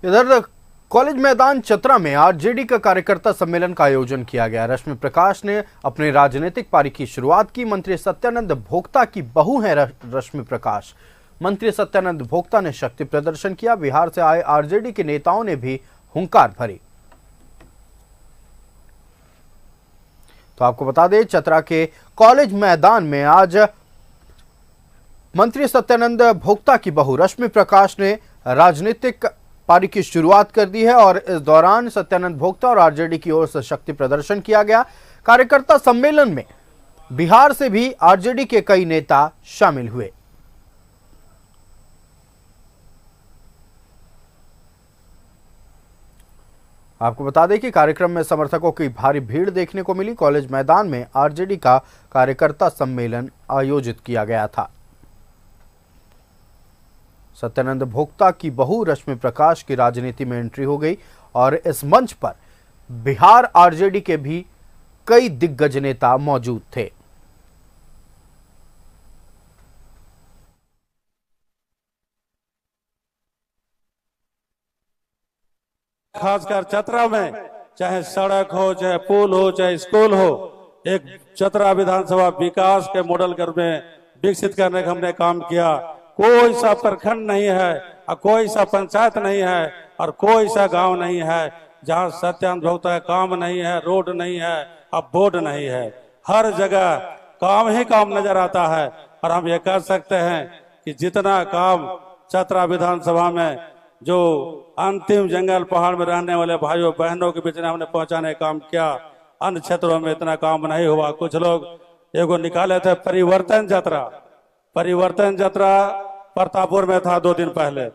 इधर कॉलेज मैदान चतरा में आरजेडी का कार्यकर्ता सम्मेलन का आयोजन किया गया। रश्मि प्रकाश ने अपने राजनीतिक पारी की शुरुआत की। मंत्री सत्यानंद भोक्ता की बहू है रश्मि प्रकाश। मंत्री सत्यानंद भोक्ता ने शक्ति प्रदर्शन किया। बिहार से आए आरजेडी के नेताओं ने भी हुंकार भरी। तो आपको बता दें, चतरा के कॉलेज मैदान में आज मंत्री सत्यानंद भोक्ता की बहू रश्मि प्रकाश ने राजनीतिक पारी की शुरुआत कर दी है और इस दौरान सत्यानंद भोक्ता और आरजेडी की ओर से शक्ति प्रदर्शन किया गया। कार्यकर्ता सम्मेलन में बिहार से भी आरजेडी के कई नेता शामिल हुए। आपको बता दें कि कार्यक्रम में समर्थकों की भारी भीड़ देखने को मिली। कॉलेज मैदान में आरजेडी का कार्यकर्ता सम्मेलन आयोजित किया गया था। सत्यानंद भोक्ता की बहू रश्मि प्रकाश की राजनीति में एंट्री हो गई और इस मंच पर बिहार आरजेडी के भी कई दिग्गज नेता मौजूद थे। खासकर चतरा में चाहे सड़क हो, चाहे पुल हो, चाहे स्कूल हो, एक चतरा विधानसभा विकास के मॉडल कर में विकसित करने का हमने काम किया। कोई सा प्रखंड नहीं है और कोई सा पंचायत नहीं है और कोई सा गांव नहीं है जहां सत्यानंद भोक्ता का काम नहीं है, रोड नहीं है, अब बोर्ड नहीं है। हर जगह काम ही काम नजर आता है और हम ये कह सकते हैं कि जितना काम चतरा विधानसभा में जो अंतिम जंगल पहाड़ में रहने वाले भाइयों बहनों के बीच में हमने पहुंचाने का काम किया, अन्य क्षेत्रों में इतना काम नहीं हुआ। कुछ लोग एगो निकाले थे परिवर्तन यात्रा प्रतापपुर में था 2 दिन पहले,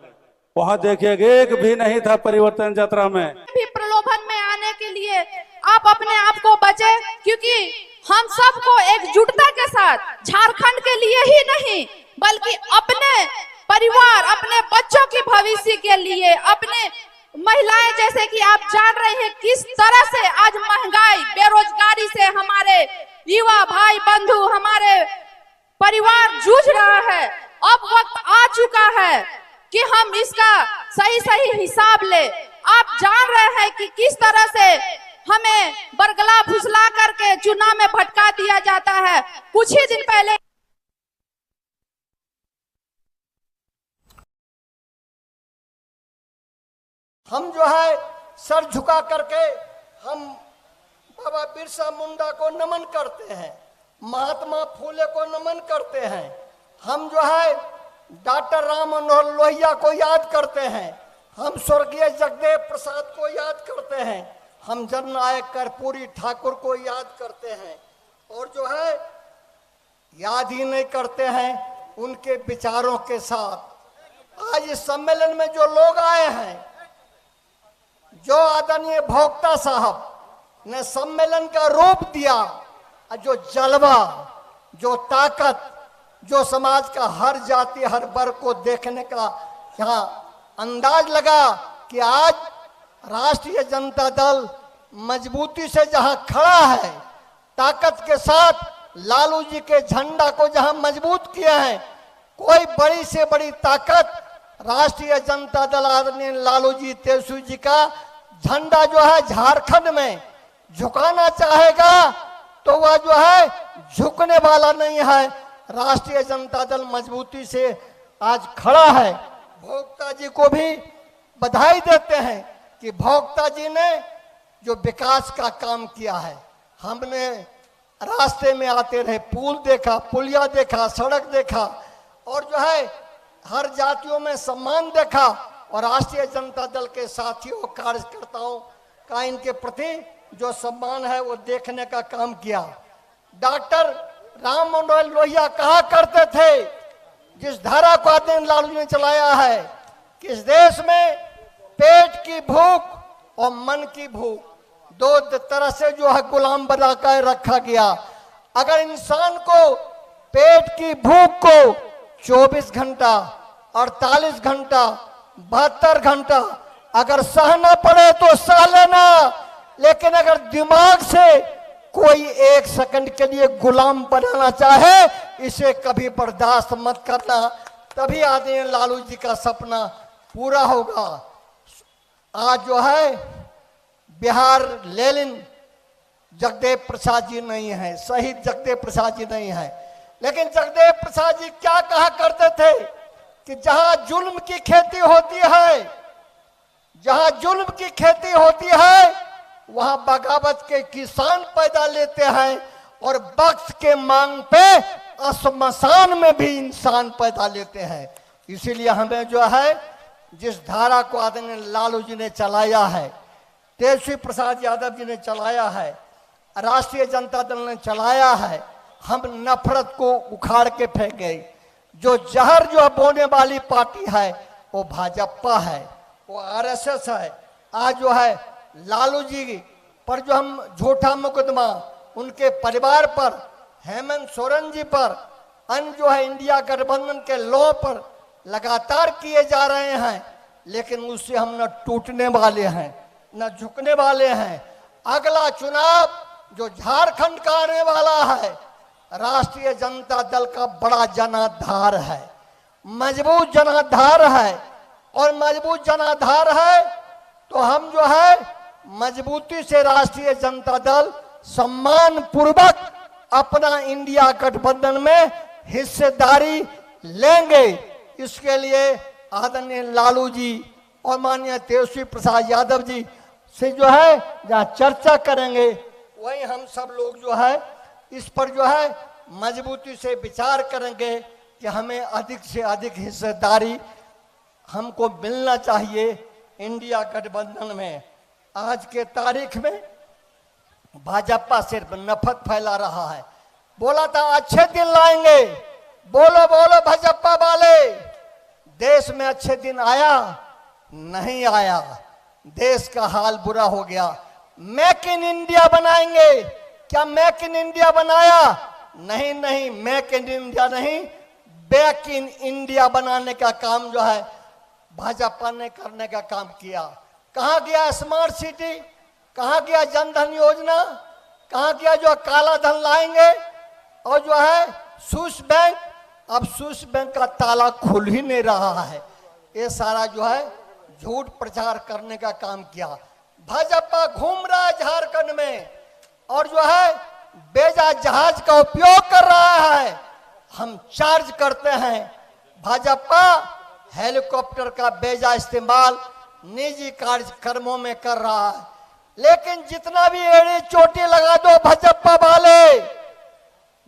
वहां देखिए एक भी नहीं था परिवर्तन यात्रा में। भी प्रलोभन में आने के लिए आप अपने आप को बचे, क्योंकि हम सबको एकजुटता के साथ झारखंड के लिए ही नहीं बल्कि अपने परिवार, अपने बच्चों के भविष्य के लिए, अपने महिलाएं, जैसे कि आप जान रहे हैं किस तरह से आज महंगाई, बेरोजगारी से हमारे युवा भाई बंधु, हमारे परिवार जूझ रहा है। अब वक्त आ चुका है कि हम इसका सही हिसाब ले। आप जान रहे हैं कि किस तरह से हमें बरगला फुसला करके चुनाव में भटका दिया जाता है। कुछ ही दिन पहले हम जो है सर झुका करके हम बाबा बिरसा मुंडा को नमन करते हैं, महात्मा फूले को नमन करते हैं, हम जो है डॉक्टर राम मनोहर लोहिया को याद करते हैं, हम स्वर्गीय जगदेव प्रसाद को याद करते हैं, हम जननायक कर्पूरी ठाकुर को याद करते हैं और जो है याद ही नहीं करते हैं उनके विचारों के साथ। आज इस सम्मेलन में जो लोग आए हैं, जो आदरणीय भोक्ता साहब ने सम्मेलन का रूप दिया, जो जलवा, जो ताकत, जो समाज का हर जाति हर वर्ग को देखने का यहाँ अंदाज लगा कि आज राष्ट्रीय जनता दल मजबूती से जहां खड़ा है, ताकत के साथ लालू जी के झंडा को जहां मजबूत किया है, कोई बड़ी से बड़ी ताकत राष्ट्रीय जनता दल आदरणीय लालू जी तेजस्वी जी का झंडा जो है झारखंड में झुकाना चाहेगा तो वह जो है झुकने वाला नहीं है। राष्ट्रीय जनता दल मजबूती से आज खड़ा है। भोक्ता जी को भी बधाई देते हैं कि भोक्ता जी ने जो विकास का काम किया है, हमने रास्ते में आते रहे पुल देखा, पुलिया देखा, सड़क देखा और जो है हर जातियों में सम्मान देखा और राष्ट्रीय जनता दल के साथियों कार्यकर्ताओं का इनके प्रति जो सम्मान है वो देखने का काम किया। डॉक्टर राम मनोहर लोहिया कहा करते थे, जिस धारा को आदरणीय लालू ने चलाया है कि इस देश में पेट की भूख और मन की भूख दो तरह से जो है गुलाम बनाकर रखा गया। अगर इंसान को पेट की भूख को 24 घंटा, 48 घंटा, 72 घंटा अगर सहना पड़े तो सह लेना, लेकिन अगर दिमाग से कोई 1 सेकंड के लिए गुलाम बनाना चाहे इसे कभी बर्दाश्त मत करना, तभी आदरणीय लालू जी का सपना पूरा होगा। आज जो है बिहार लेनिन जगदेव प्रसाद जी नहीं है, शहीद जगदेव प्रसाद जी नहीं है। लेकिन जगदेव प्रसाद जी क्या कहा करते थे कि जहां जुल्म की खेती होती है, जहां जुल्म की खेती होती है, वहां बगावत के किसान पैदा लेते हैं और वक्त के मांग पे शमशान में भी इंसान पैदा लेते हैं। इसीलिए हमें जो है जिस धारा को आदरणीय लालू जी ने चलाया है, तेजस्वी प्रसाद यादव जी ने चलाया है, राष्ट्रीय जनता दल ने चलाया है, हम नफरत को उखाड़ के फेंके। जो जहर जो बोने वाली पार्टी है वो भाजपा है, वो आरएसएस है। आज जो है लालू जी पर जो हम झूठा मुकदमा उनके परिवार पर, हेमंत सोरेन जी पर, अन्य जो है इंडिया गठबंधन के लॉ पर लगातार किए जा रहे हैं, लेकिन उससे हम न टूटने वाले हैं न झुकने वाले हैं। अगला चुनाव जो झारखंड का आने वाला है, राष्ट्रीय जनता दल का बड़ा जनाधार है, मजबूत जनाधार है। और मजबूत जनाधार है तो हम जो है मजबूती से राष्ट्रीय जनता दल सम्मान पूर्वक अपना इंडिया गठबंधन में हिस्सेदारी लेंगे। इसके लिए आदरणीय लालू जी और माननीय तेजस्वी प्रसाद यादव जी से जो है जहाँ चर्चा करेंगे, वही हम सब लोग जो है इस पर जो है मजबूती से विचार करेंगे कि हमें अधिक से अधिक हिस्सेदारी हमको मिलना चाहिए इंडिया गठबंधन में। आज के तारीख में भाजपा सिर्फ नफरत फैला रहा है। बोला था अच्छे दिन लाएंगे, बोलो बोलो भाजपा वाले, देश में अच्छे दिन आया नहीं आया, देश का हाल बुरा हो गया। मेक इन इंडिया बनाएंगे, क्या मेक इन इंडिया बनाया? नहीं नहीं, मेक इन इंडिया नहीं, बैक इन इंडिया बनाने का काम जो है भाजपा ने करने का काम किया। कहाँ गया स्मार्ट सिटी, कहाँ गया जनधन योजना, कहाँ गया जो काला धन लाएंगे, और जो है स्विस बैंक, अब स्विस बैंक का ताला खुल ही नहीं रहा है। ये सारा जो है झूठ प्रचार करने का काम किया। भाजपा घूम रहा है झारखंड में और जो है बेजा जहाज का उपयोग कर रहा है। हम चार्ज करते हैं, भाजपा हेलीकॉप्टर का बेजा इस्तेमाल निजी कार्यक्रमों में कर रहा है। लेकिन जितना भी एड़ी चोटी लगा दो भाजपा वाले,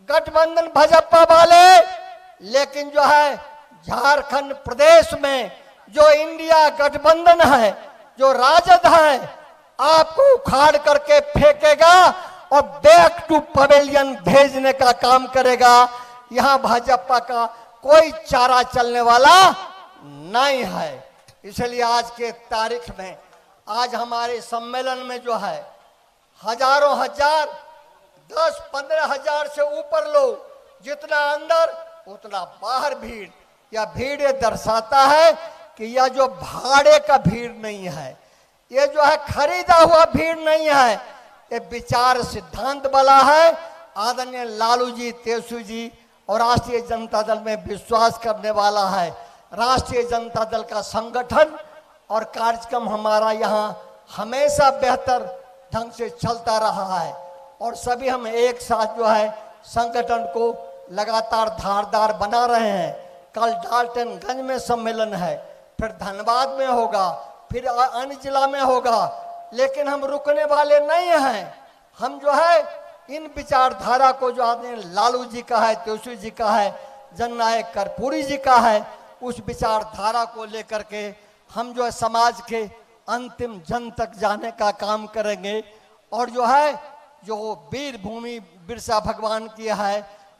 गठबंधन भाजपा वाले, लेकिन जो है झारखंड प्रदेश में जो इंडिया गठबंधन है, जो राजद है, आपको उखाड़ करके फेंकेगा और बैक टू पवेलियन भेजने का काम करेगा। यहां भाजपा का कोई चारा चलने वाला नहीं है। इसलिए आज के तारीख में, आज हमारे सम्मेलन में जो है हजारों हजार, 10-15 हजार से ऊपर लोग, जितना अंदर उतना बाहर भीड़। यह भीड़ ये दर्शाता है कि यह जो भाड़े का भीड़ नहीं है, ये जो है खरीदा हुआ भीड़ नहीं है, ये विचार सिद्धांत वाला है। आदरणीय लालू जी, तेजस्वी जी और राष्ट्रीय जनता दल में विश्वास करने वाला है। राष्ट्रीय जनता दल का संगठन और कार्यक्रम हमारा यहाँ हमेशा बेहतर ढंग से चलता रहा है और सभी हम एक साथ जो है संगठन को लगातार धारदार बना रहे हैं। कल डाल्टनगंज में सम्मेलन है, फिर धनबाद में होगा, फिर अन्य जिला में होगा, लेकिन हम रुकने वाले नहीं हैं। हम जो है इन विचारधारा को जो आदरणीय लालू जी का है, तेजस्वी जी का है, जननायक कर्पूरी जी का है, उस विचारधारा को लेकर के हम जो है समाज के अंतिम जन तक जाने का काम करेंगे। और जो है जो वीर भूमि बिरसा भगवान की है,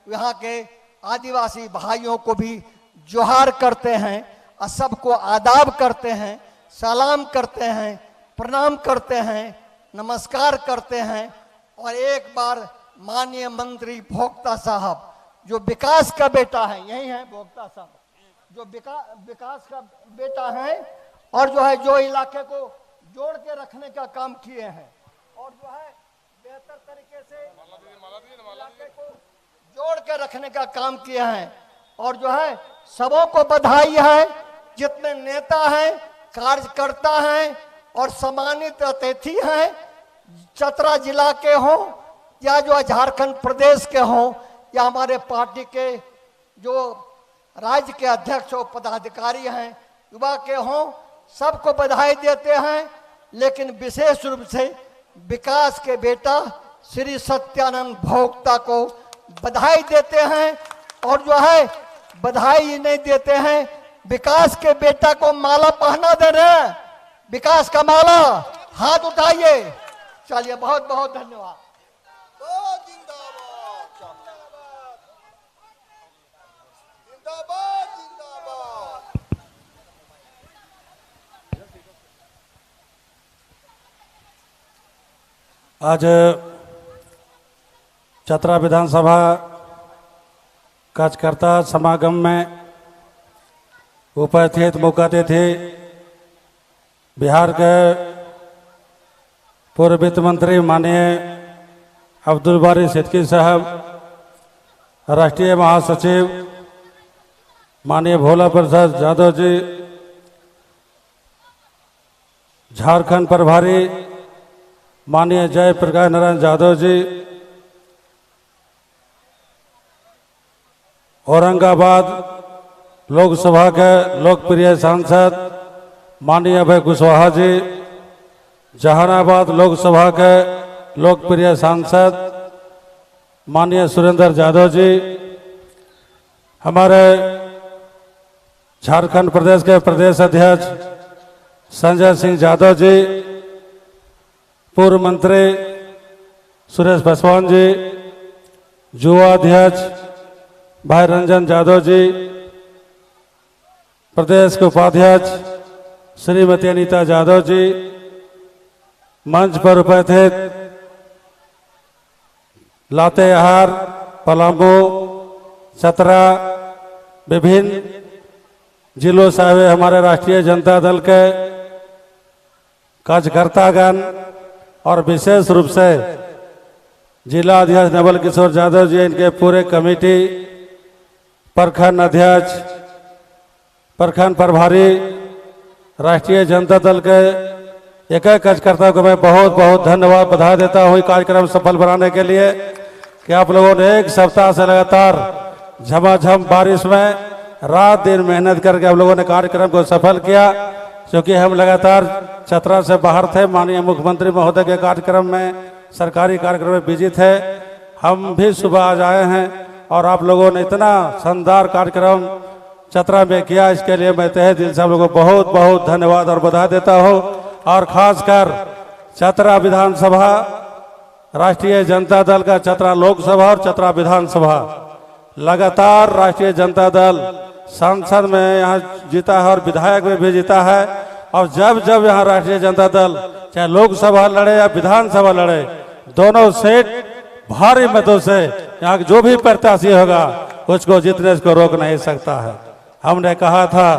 यहाँ के आदिवासी भाइयों को भी जोहार करते हैं और सबको आदाब करते हैं, सलाम करते हैं, प्रणाम करते हैं, नमस्कार करते हैं। और एक बार माननीय मंत्री भोक्ता साहब, जो विकास का बेटा है, यही है भोक्ता साहब, जो विकास का बेटा है और जो है जो इलाके को जोड़ के रखने का काम किए हैं और जो है बेहतर तरीके से इलाके को जोड़ के रखने का काम किए हैं। और जो है सबों को बधाई है, जितने नेता हैं, कार्यकर्ता हैं और सम्मानित अतिथि हैं, चतरा जिला के हों या जो झारखंड प्रदेश के हों या हमारे पार्टी के जो राज्य के अध्यक्ष और पदाधिकारी हैं, युवा के हों, सबको बधाई देते हैं। लेकिन विशेष रूप से विकास के बेटा श्री सत्यानंद भोक्ता को बधाई देते हैं। और जो है बधाई ही नहीं देते हैं, विकास के बेटा को माला पहना दे रहे हैं, विकास का माला, हाथ उठाइए। चलिए, बहुत बहुत धन्यवाद। आज चतरा विधानसभा कार्यकर्ता समागम में उपस्थित मुख्य अतिथि बिहार के पूर्व वित्त मंत्री माननीय अब्दुल बारी सिद्दीकी साहब, राष्ट्रीय महासचिव माननीय भोला प्रसाद यादव जी, झारखंड प्रभारी माननीय जय प्रकाश नारायण यादव जी, औरंगाबाद लोकसभा के लोकप्रिय सांसद माननीय अभय कुशवाहा जी, जहानाबाद लोकसभा के लोकप्रिय सांसद माननीय सुरेंद्र यादव जी, हमारे झारखंड प्रदेश के प्रदेश अध्यक्ष संजय सिंह यादव जी, पूर्व मंत्री सुरेश पासवान जी, युवा अध्यक्ष भाई रंजन यादव जी, प्रदेश के उपाध्यक्ष श्रीमती अनीता यादव जी, मंच पर उपस्थित लातेहार, पलामू, चतरा, विभिन्न जिलों से आए हमारे राष्ट्रीय जनता दल के कार्यकर्तागण और विशेष रूप से जिला अध्यक्ष नवल किशोर यादव जी, इनके पूरे कमेटी, प्रखंड अध्यक्ष, प्रखंड प्रभारी, राष्ट्रीय जनता दल के एक एक कार्यकर्ता को मैं बहुत बहुत धन्यवाद बधाई देता हूँ कार्यक्रम सफल बनाने के लिए कि आप लोगों ने एक सप्ताह से लगातार झमाझम बारिश में रात दिन मेहनत करके आप लोगों ने कार्यक्रम को सफल किया। क्योंकि हम लगातार चतरा से बाहर थे, माननीय मुख्यमंत्री महोदय के कार्यक्रम में, सरकारी कार्यक्रम में बिजी थे। हम भी सुबह आज आए हैं और आप लोगों ने इतना शानदार कार्यक्रम चतरा में किया, इसके लिए मैं तहे दिल से आप लोगों को बहुत बहुत धन्यवाद और बधाई देता हूँ। और खासकर चतरा विधानसभा, राष्ट्रीय जनता दल का चतरा लोकसभा और चतरा विधानसभा लगातार राष्ट्रीय जनता दल सांसद में यहाँ जीता है और विधायक में भी जीता है। और जब जब यहाँ राष्ट्रीय जनता दल चाहे लोकसभा लड़े या विधानसभा लड़े, दोनों सीट भारी मतों से यहाँ जो भी प्रत्याशी होगा उसको जीतने को रोक नहीं सकता है। हमने कहा था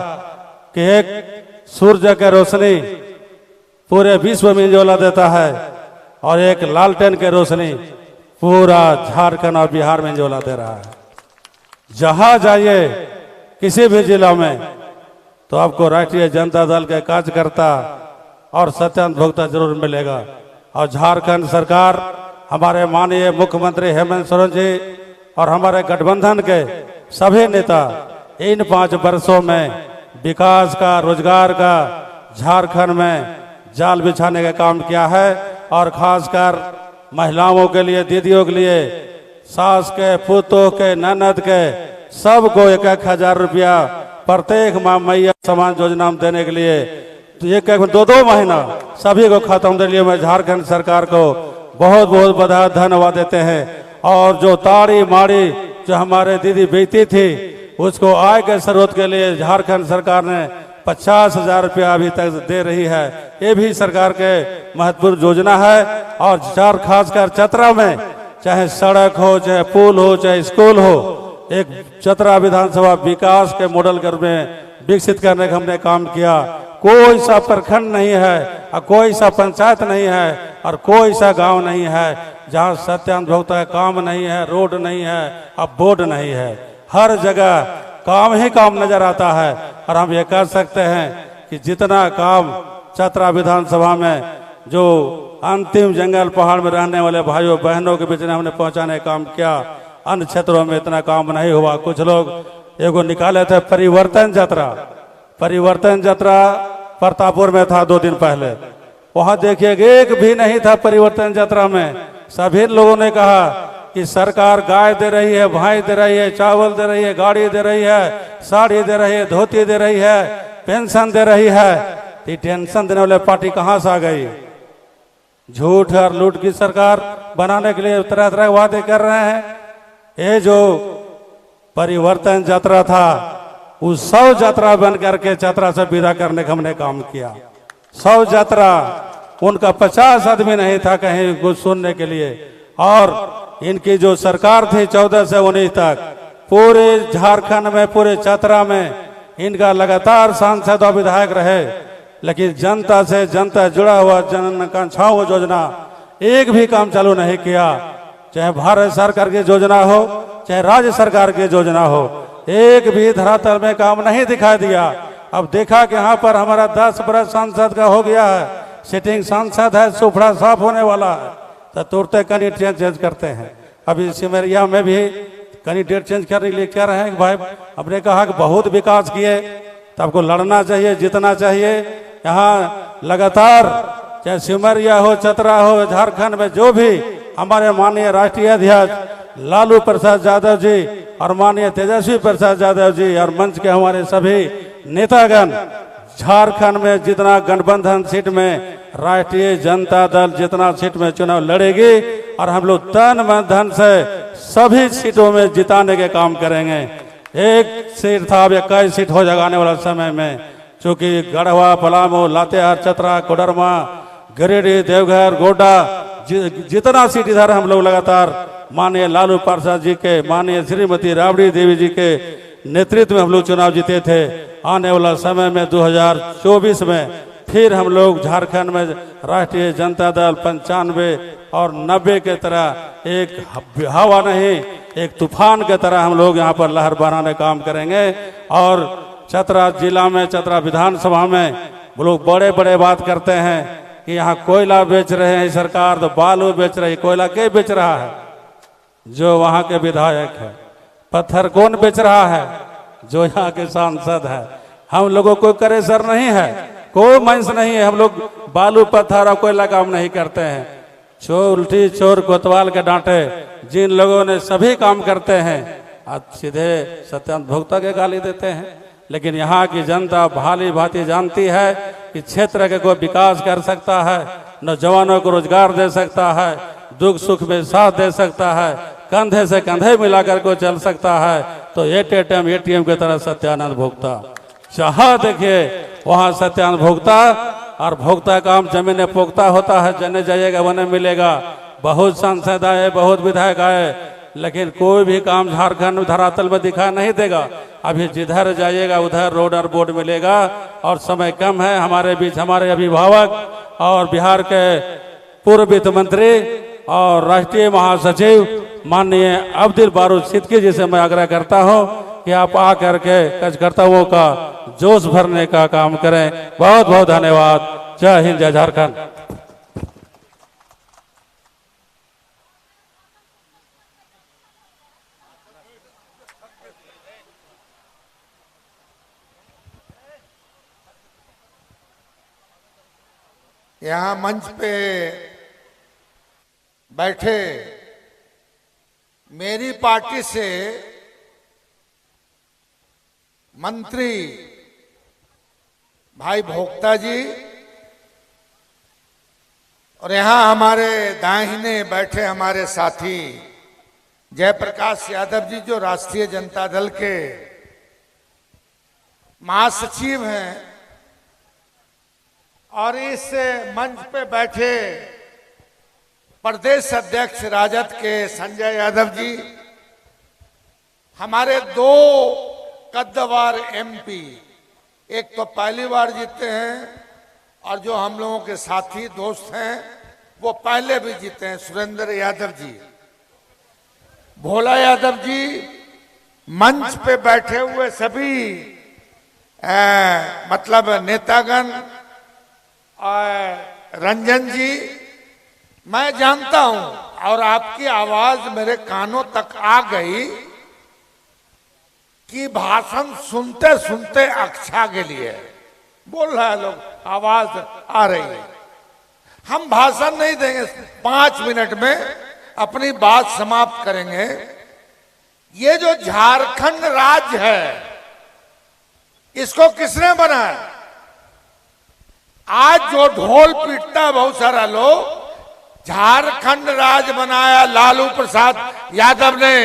कि एक सूर्य की रोशनी पूरे विश्व में उजाला देता है और एक लालटेन की रोशनी पूरा झारखंड और बिहार में उजाला दे रहा है। जहां जाइए किसी भी जिला में तो आपको राष्ट्रीय जनता दल के कार्यकर्ता और सत्यानंद भोक्ता जरूर मिलेगा। और झारखंड सरकार, हमारे माननीय मुख्यमंत्री हेमंत सोरेन जी और हमारे गठबंधन के सभी नेता इन 5 वर्षों में विकास का, रोजगार का झारखंड में जाल बिछाने का काम किया है। और खासकर महिलाओं के लिए, दीदियों के लिए, सास के, पुतों के, ननद के, सबको 1,000 रुपया प्रत्येक माह मैया समान योजना में देने के लिए 1-2 महीना सभी को खत्म देने के लिए मैं झारखंड सरकार को बहुत बहुत बधाई धन्यवाद देते हैं। और जो ताड़ी माड़ी जो हमारे दीदी बेटी थी उसको आय के स्रोत के लिए झारखंड सरकार ने 50,000 रुपया अभी तक दे रही है। ये भी सरकार के महत्वपूर्ण योजना है। और खासकर चतरा में चाहे सड़क हो, चाहे पुल हो, चाहे स्कूल हो, एक चतरा विधानसभा विकास के मॉडल के रूप में विकसित करने का हमने काम किया। कोई सा प्रखंड नहीं है और कोई सा पंचायत नहीं है और कोई सा गांव नहीं है जहां सत्यानंद भोक्ता का काम नहीं है, रोड नहीं है और बोर्ड नहीं है। हर जगह काम ही काम नजर आता है। और हम ये कह सकते हैं कि जितना काम चतरा विधानसभा में जो अंतिम जंगल पहाड़ में रहने वाले भाइयों बहनों के बीच में हमने पहुंचाने का काम किया। अन्य क्षेत्रों में इतना काम नहीं हुआ। कुछ लोग एगो निकाले थे परिवर्तन यात्रा। परिवर्तन यात्रा प्रतापपुर में था 2 दिन पहले। वहां देखिए एक भी नहीं था परिवर्तन यात्रा में। सभी लोगों ने कहा कि सरकार गाय दे रही है, भैंस दे रही है, चावल दे रही है, गाड़ी दे रही है, साड़ी दे रही है, धोती दे रही है, पेंशन दे रही है। तो टेंशन देने वाले पार्टी कहां से आ गई? झूठ और लूट की सरकार बनाने के लिए तरह तरह वादे कर रहे हैं। ये जो परिवर्तन यात्रा था उस 100 यात्रा बन करके चतरा से विदा करने का हमने काम किया। 100 यात्रा, उनका 50 आदमी नहीं था कहीं कुछ सुनने के लिए। और इनकी जो सरकार थी 14 से 19 तक, पूरे झारखंड में, पूरे चतरा में इनका लगातार सांसद और विधायक रहे। लेकिन जनता से जनता जुड़ा हुआ जन आकांक्षाओं योजना एक भी काम चालू नहीं किया। चाहे भारत सरकार की योजना हो, चाहे राज्य सरकार की योजना हो, एक भी धरातल में काम नहीं दिखाई दिया। अब देखा कि यहाँ पर हमारा 10 बरस सांसद का हो गया है, सिटिंग सांसद है, सुफड़ा साफ होने वाला है, तो तुरंत कैंडिडेट चेंज करते हैं। अभी सिमरिया में भी कैंडिडेट चेंज करने के लिए कह रहे हैं कि भाई हमने कहा कि बहुत विकास किए, तो आपको लड़ना चाहिए, जीतना चाहिए। यहाँ लगातार चाहे सिमरिया हो, चतरा हो, झारखंड में जो भी हमारे माननीय राष्ट्रीय अध्यक्ष लालू प्रसाद यादव जी और माननीय तेजस्वी प्रसाद यादव जी और मंच के हमारे सभी नेतागण, झारखंड में जितना गठबंधन सीट में राष्ट्रीय जनता दल जितना सीट में चुनाव लड़ेगी और हम लोग तन मन धन से सभी सीटों में जिताने के काम करेंगे। एक सीट था, अब 21 सीट हो जाएगा आने वाला समय में। चूंकि गढ़वा, पलामू, लातेहार, चतरा, कोडरमा, गिरिडीह, देवघर, गोड्डा, जितना सीट इधर हम लोग लगातार माननीय लालू प्रसाद जी के, माननीय श्रीमती राबड़ी देवी जी के नेतृत्व में हम लोग चुनाव जीते थे। आने वाला समय में 2024 में फिर हम लोग झारखंड में राष्ट्रीय जनता दल 95 और 90 के तरह एक हवा नहीं, एक तूफान के तरह हम लोग यहाँ पर लहर बनाने काम करेंगे। और चतरा जिला में, चतरा विधानसभा में लोग बड़े बड़े बात करते हैं कि यहाँ कोयला बेच रहे हैं सरकार, तो बालू बेच रही। कोयला के बेच रहा है? जो वहाँ के विधायक है। पत्थर कौन बेच रहा है? जो यहाँ के सांसद है। हम लोगों को करेसर नहीं है, कोई मंस नहीं है। हम लोग बालू, पत्थर और कोयला काम नहीं करते हैं। चोर, उल्टी चोर कोतवाल के डांटे जिन लोगों ने सभी काम करते हैं, आज सीधे सत्यानंद भोक्ता के गाली देते हैं। लेकिन यहाँ की जनता भाली भांति जानती है कि क्षेत्र के कोई विकास कर सकता है, नौजवानों को रोजगार दे सकता है, दुख सुख में साथ दे सकता है, कंधे से कंधे मिलाकर को चल सकता है। तो एटीएम की तरह सत्यानंद भोक्ता, जहाँ देखिए वहाँ सत्यानंद भोक्ता। और भोक्ता काम जमीन पोख्ता होता है, जने जाइएगा वने मिलेगा। बहुत सांसद आए, बहुत विधायक आए, लेकिन कोई भी काम झारखंड धरातल में दिखाई नहीं देगा। अभी जिधर जाइएगा उधर रोड और बोर्ड मिलेगा। और समय कम है। हमारे बीच हमारे अभिभावक और बिहार के पूर्व वित्त मंत्री और राष्ट्रीय महासचिव माननीय अब्दुल बारूद सिद्दीकी जी से मैं आग्रह करता हूं कि आप आकर के कार्यकर्ताओं का जोश भरने का काम करें। बहुत बहुत धन्यवाद। जय हिंद, जय झारखंड। यहाँ मंच पे बैठे मेरी पार्टी से मंत्री भाई भोक्ता जी और यहाँ हमारे दाहिने बैठे हमारे साथी जयप्रकाश यादव जी, जो राष्ट्रीय जनता दल के महासचिव हैं, और इस मंच पे बैठे प्रदेश अध्यक्ष राजद के संजय यादव जी, हमारे 2 कद्दावर एमपी, एक तो पहली बार जीते हैं और जो हम लोगों के साथी दोस्त हैं वो पहले भी जीते हैं, सुरेंद्र यादव जी, भोला यादव जी, मंच पे बैठे हुए सभी मतलब नेतागण रंजन जी, मैं जानता हूं और आपकी आवाज मेरे कानों तक आ गई कि भाषण सुनते सुनते अक्षा के लिए बोल रहा है लोग, आवाज आ रही है। हम भाषण नहीं देंगे, 5 मिनट में अपनी बात समाप्त करेंगे। ये जो झारखंड राज्य है, इसको किसने बनाया? आज जो ढोल पीटता है बहुत सारा लोग, झारखंड राज्य बनाया लालू प्रसाद यादव ने।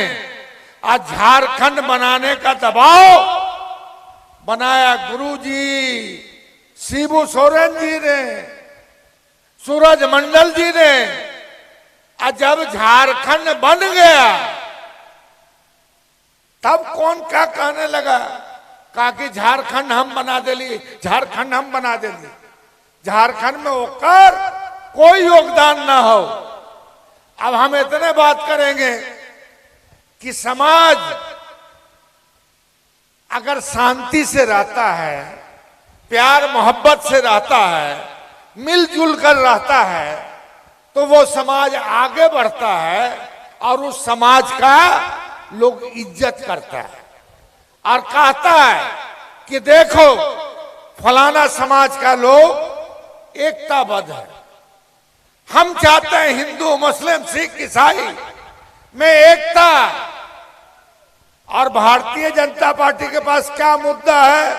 आज झारखंड बनाने का दबाव बनाया गुरुजी, शिबू सोरेन जी ने, सूरज मंडल जी ने। आज जब झारखंड बन गया, तब कौन क्या कहने लगा? कहा कि झारखंड हम बना देली, झारखंड हम बना देली। झारखंड में होकर कोई योगदान ना हो। अब हम इतने बात करेंगे कि समाज अगर शांति से रहता है, प्यार मोहब्बत से रहता है, मिलजुल कर रहता है, तो वो समाज आगे बढ़ता है और उस समाज का लोग इज्जत करता है और कहता है कि देखो फलाना समाज का लोग एकताबद्ध है। हम चाहते हैं हिंदू, मुस्लिम, सिख, ईसाई में एकता। और भारतीय जनता पार्टी के पास क्या मुद्दा है?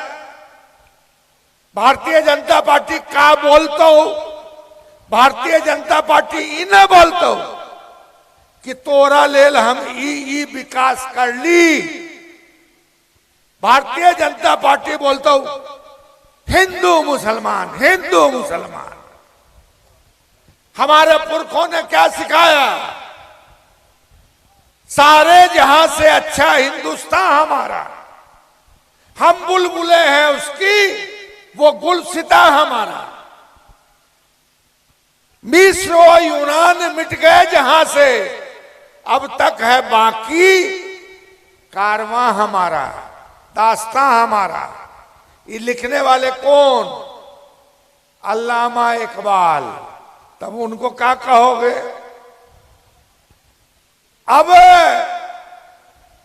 भारतीय जनता पार्टी का बोलता हूं, भारतीय जनता पार्टी इन्हें बोलता हूं कि तोरा लेल हम ई विकास कर ली। भारतीय जनता पार्टी बोलता हूं हिंदू मुसलमान, हिंदू मुसलमान। हमारे पुरखों ने क्या सिखाया? सारे जहां से अच्छा हिंदुस्तान हमारा, हम बुलबुले हैं उसकी, वो गुलसिता हमारा। मिस्र और यूनान मिट गए जहां से, अब तक है बाकी कारवां हमारा, दास्तां हमारा। ये लिखने वाले कौन? अल्लामा इकबाल। तब उनको क्या कहोगे? अब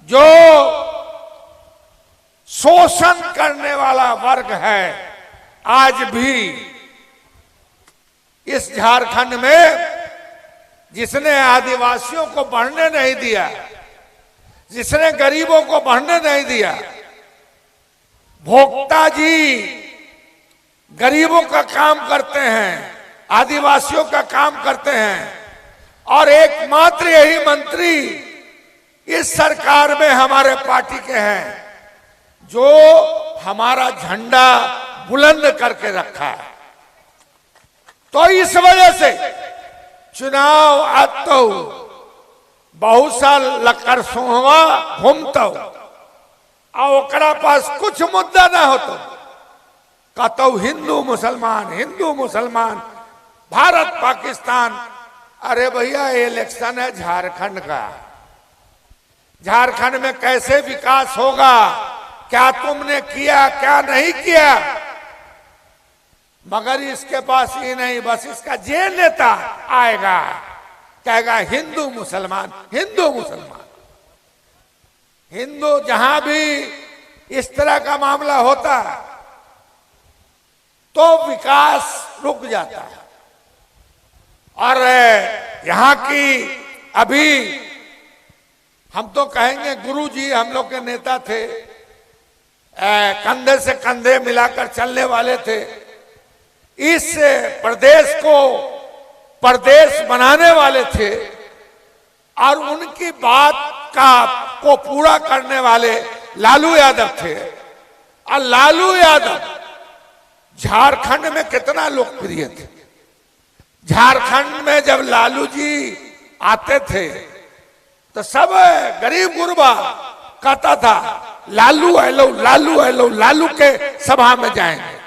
जो शोषण करने वाला वर्ग है, आज भी इस झारखंड में, जिसने आदिवासियों को बढ़ने नहीं दिया, जिसने गरीबों को बढ़ने नहीं दिया, भोक्ता जी गरीबों का काम करते हैं, आदिवासियों का काम करते हैं। और एकमात्र यही मंत्री इस सरकार में हमारे पार्टी के हैं जो हमारा झंडा बुलंद करके रखा है। तो इस वजह से चुनाव आतो बहुत साल लकर सोहवा घूमता और ओकरा पास कुछ मुद्दा ना होता, कहता हिंदू मुसलमान, हिंदू मुसलमान, भारत पाकिस्तान। अरे भैया, इलेक्शन है झारखंड का, झारखंड में कैसे विकास होगा? क्या तुमने किया, क्या नहीं किया? मगर इसके पास ये नहीं, बस इसका जे नेता आएगा कहेगा हिंदू मुसलमान, हिंदू मुसलमान। हिंदू जहां भी इस तरह का मामला होता है तो विकास रुक जाता है। और यहां की अभी हम तो कहेंगे गुरुजी हम लोग के नेता थे, कंधे से कंधे मिलाकर चलने वाले थे। इस प्रदेश को प्रदेश बनाने वाले थे और उनकी बात को पूरा करने वाले लालू यादव थे। और लालू यादव झारखंड में कितना लोकप्रिय थे। झारखंड में जब लालू जी आते थे तो सब गरीब गुरबा कहता था लालू हेलो, लालू हेलो, लालू के सभा में जाएंगे,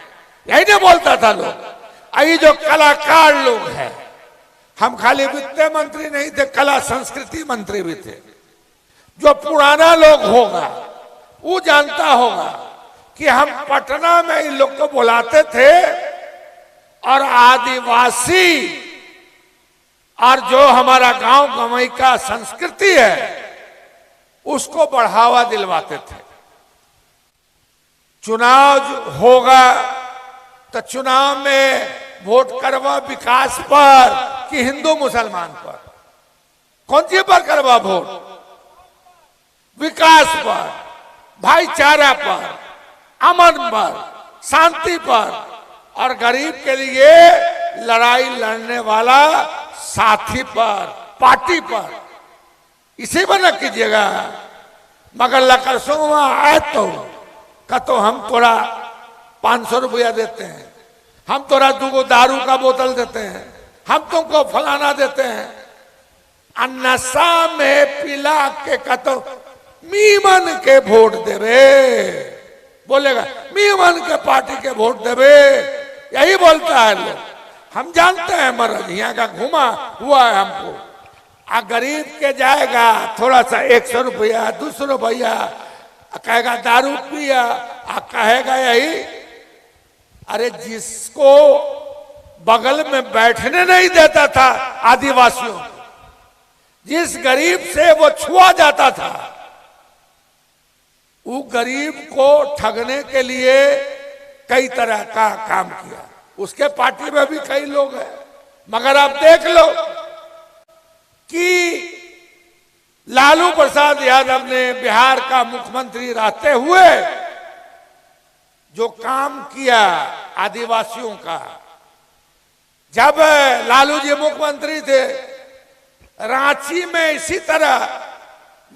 यही नहीं बोलता था लोग। ये जो कलाकार लोग हैं, हम खाली वित्त मंत्री नहीं थे, कला संस्कृति मंत्री भी थे। जो पुराना लोग होगा वो जानता होगा कि हम पटना में इन लोग को बुलाते थे और आदिवासी और जो हमारा गांव गंवई का संस्कृति है उसको बढ़ावा दिलवाते थे। चुनाव होगा तो चुनाव में वोट करवा विकास पर कि हिंदू मुसलमान पर, कौन सी पर करवा वोट? विकास पर, भाईचारा पर, अमन पर, शांति पर, और गरीब के लिए लड़ाई लड़ने वाला साथी पर, पार्टी पर। इसे बना कीजिएगा। मगर लकर सुमा आए तो हम तोड़ा 500 रुपया देते हैं, हम तोड़ा 2 दारू का बोतल देते हैं, हम तुमको फलाना देते हैं। नशा में पिला के कतो मीमन के वोट देवे, बोलेगा मीमन के पार्टी के वोट देवे, यही बोलता है लोग। हम जानते हैं मरद यहाँ का घुमा हुआ है हमको। आ गरीब के जाएगा थोड़ा सा 100 रुपया 200 रुपया, कहेगा दारू पिया, कहेगा यही। अरे जिसको बगल में बैठने नहीं देता था आदिवासियों, जिस गरीब से वो छुआ जाता था, वो गरीब को ठगने के लिए कई तरह का काम किया। उसके पार्टी में भी कई लोग हैं। मगर आप देख लो कि लालू प्रसाद यादव ने बिहार का मुख्यमंत्री रहते हुए जो काम किया आदिवासियों का, जब लालू जी मुख्यमंत्री थे, रांची में इसी तरह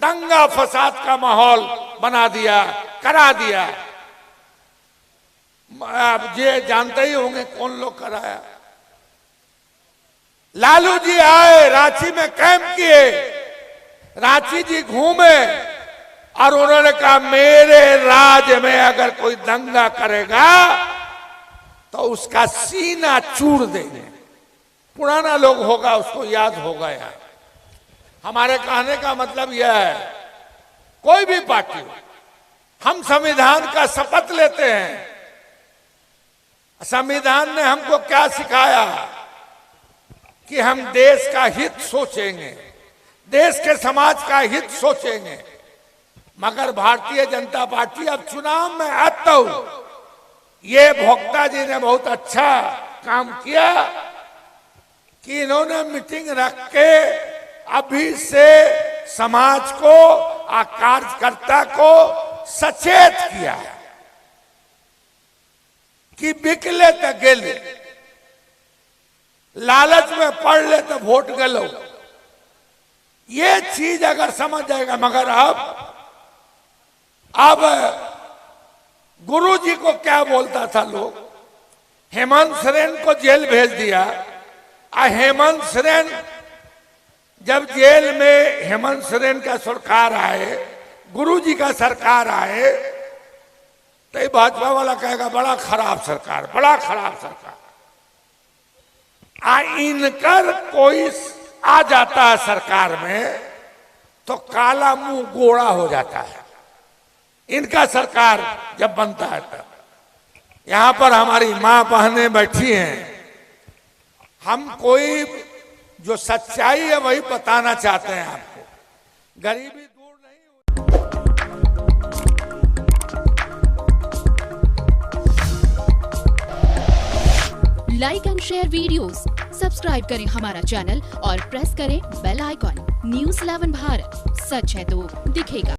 दंगा फसाद का माहौल बना दिया, करा दिया। आप ये जानते ही होंगे कौन लोग कराया। लालू जी आए, रांची में कैंप किए, रांची जी घूमे और उन्होंने कहा मेरे राज्य में अगर कोई दंगा करेगा तो उसका सीना चूर देंगे। पुराना लोग होगा उसको याद होगा यार। हमारे कहने का मतलब यह है, कोई भी पार्टी हो, हम संविधान का शपथ लेते हैं। संविधान ने हमको क्या सिखाया कि हम देश का हित सोचेंगे, देश के समाज का हित सोचेंगे। मगर भारतीय जनता पार्टी अब चुनाव में आता हूं, ये भोक्ता जी ने बहुत अच्छा काम किया कि इन्होंने मीटिंग रख के अभी से समाज को और कार्यकर्ता को सचेत किया कि बिकले तो गेले, लालच में पड़ ले तो वोट गलो। ये चीज अगर समझ जाएगा। मगर अब गुरु जी को क्या बोलता था लोग, हेमंत सोरेन को जेल भेज दिया। हेमंत सोरेन जब जेल में हेमंत सोरेन का सरकार आए, गुरु जी का सरकार आए, तो भाजपा वाला कहेगा बड़ा खराब सरकार, बड़ा खराब सरकार। इनकर कोई आ जाता है सरकार में तो काला मुंह गोरा हो जाता है। इनका सरकार जब बनता है तब। यहां पर हमारी मां बहनें बैठी हैं, हम कोई जो सच्चाई है वही बताना चाहते हैं आपको। गरीबी दूर नहीं। Like and share videos, subscribe करें हमारा चैनल और प्रेस करें बेल आइकॉन। न्यूज़ 11 भारत, सच है तो दिखेगा।